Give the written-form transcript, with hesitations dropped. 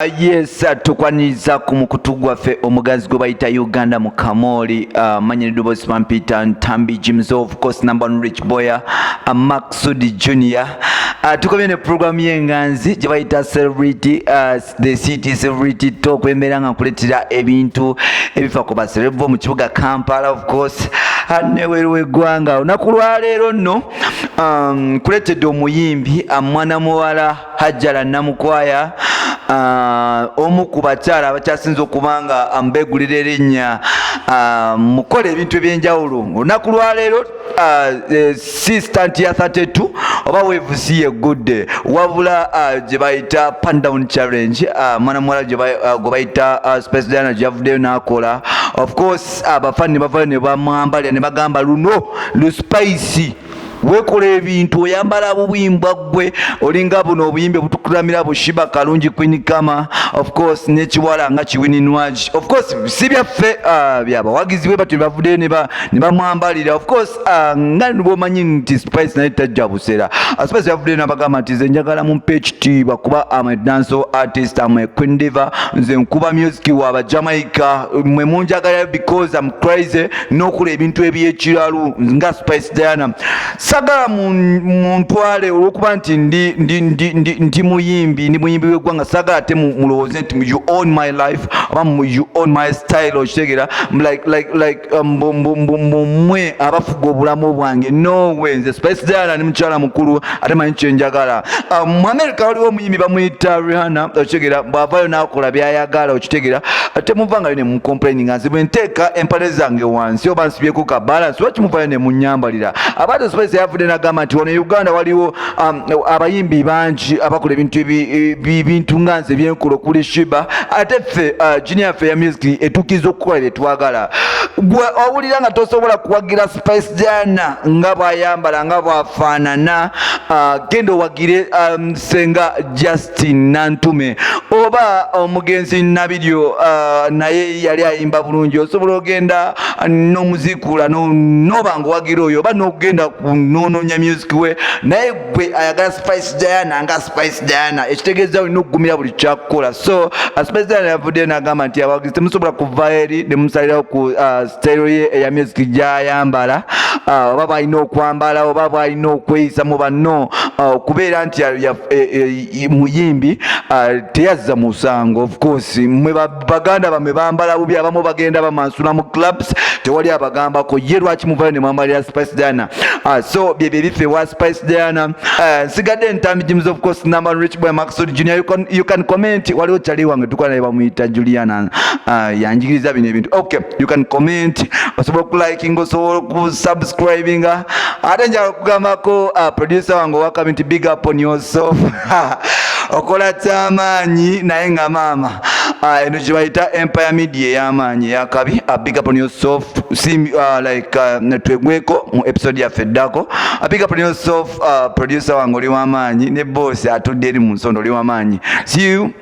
Yes, tukwaniza ku mukutu gwaffe omugazi gwe bayita Uganda mu Kamoli, manyiridde boss man Peter Ntambi, James of course number one Rich Boya, Maxud Junior. Tukomye ne program y'enganzi gye bayita Celebrity, the city celebrity talk, embeera nga nkuleetera ebintu ebifa ku baserevo mu kibuga Kampala of course neweru w'eggwanga. Olunaku lwa leero nno kuleetedde omuyimbi mwana muwala Hajjara Namukwaya, omu ku bakyala abakyasinze okubanga mbegulira erinnya mukola ebintu ebyenjawulo. Olunaku lwa leero si stunt ya 32 oba weevusi yeggudde, wabula gye bayita pan down challenge. Mwana muwala gwe bayita Space Diana gyavuddeyo n'akola. Of course abafani bavayo ne bamwambalira ne bagamba luno luspicy, wekola ebintu oyambala bubuyimbwa gwe olinga buno obuyimbi butukulamira bushiba kalungi Queen Kama of course nekiwala nga Kiwini Nwaji. Of course si byaffe byabawagizi bwe batu bavuddeyo ne bamwambalira. Of course nga bwomanyi nti Spice naye tajja busera. Spice yavuddeyo n'abagamba nti nze njagala mumpe ekitiibwa kuba am a dancehall artist, am a Queen Diva, nze nkuba music wa Jamaica, mwe munjagala because I'm crazy n'okola ebintu ebyekiralu nga Spice Diana. Sagala muntwale olwokuba nti ndi muyimbi w'eggwanga, sagala ate mulowooze nti you own my life oba you own my style, okitegera like mmwe abafuga obulamu bwange. No way, nze Spice Diana ni mukyala mukulu ate manyi kyenjagala. Mu America waliwo omuyimbi bamuyita Rihanna, okitegera, bw'avaayo n'akola byayagala, okitegera, ate muvanga ne mucomplaining nze bwe nteeka empale zange wansi oba nsibyeko ka balance lwaki muvaayo ne munyambalira. Abaate Spice yavudde n'agamba nti wano Uganda waliwo abayimbi bangi abakola ebintu nga nze byenkola okuli Shiba, ate ffe junior ffe ya music etukiza okukola bye twagala. Gwe owulira nga tosobola kuwagira Spice Diana nga bw'ayambala nga bw'afaanana, genda owagire Senga Justin Nantume oba omugenzi Nabiryo, naye yali ayimba bulungi. Osobola ogenda n'omuzikula n'oba ng'owagira oyo oba n'ogenda kunoonoonya music we, naye gwe ayagala Spice Diana nga Spice Diana, ekitegeeza olina okugumira buli kyakukola. So Spice Diana yavuddeyo n'agamba nti abawagizi temusobola kuva eri ne musalirawo ku style ye eya music gy'ayambala, oba bw'alina okwambala oba bw'alina okweyisa mu banno, okubeera nti muyimbi teyazza musango. Of course mwe baganda bamwe bambala bubi, abamu bagenda bamansula mu clubs, tewali abagambako. Ye lwaki muvayo ne mwambalira Spice Diana? So byebyo ebiffe wa Spice Diana. Nsigadde Ntambi James of course number one Rich Boy, Maxud Junior. You can comment. Waliwo chali wange tukola naye bamuyita Juliana, yanjigiriza bino ebintu. Okay, you can comment, osobola okulikinga, osobola okusubscribing. Ate njagala okugambako producer wange owakabye nti big up on yourself. Okola kyamaanyi naye nga maama. Eno kye bayita Empire Media ey'amaanyi ey'akabi. Big up on yourself. Twegweko mu episode yaffe eddako. Big up on yourself, producer wange oli w'amaanyi ne boss atudde eri mu nsondo oli w'amaanyi. See you.